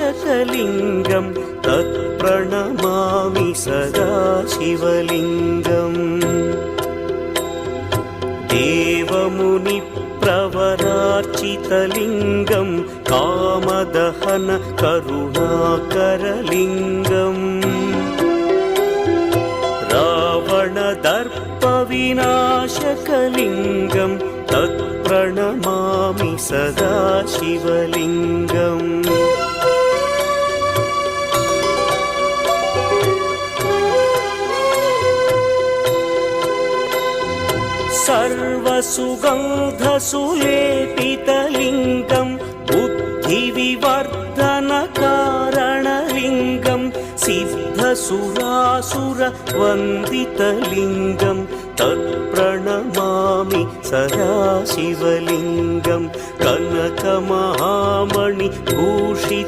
विनाशकलिङ्गं तत्प्रणमामि सदा शिवलिङ्गम् देवमुनिप्रवरार्चितलिङ्गं कामदहन करुणाकरलिङ्गम् रावणदर्पविनाशकलिङ्गं तत्प्रणमामि सदा शिवलिङ्गम् सर्वसुगन्धसुलेपितलिङ्गं बुद्धिविवर्धनकारणलिङ्गं सिद्धसुरासुरवन्दितलिङ्गं तत्प्रणमामि सदा शिवलिङ्गं कनकमहामणिभूषित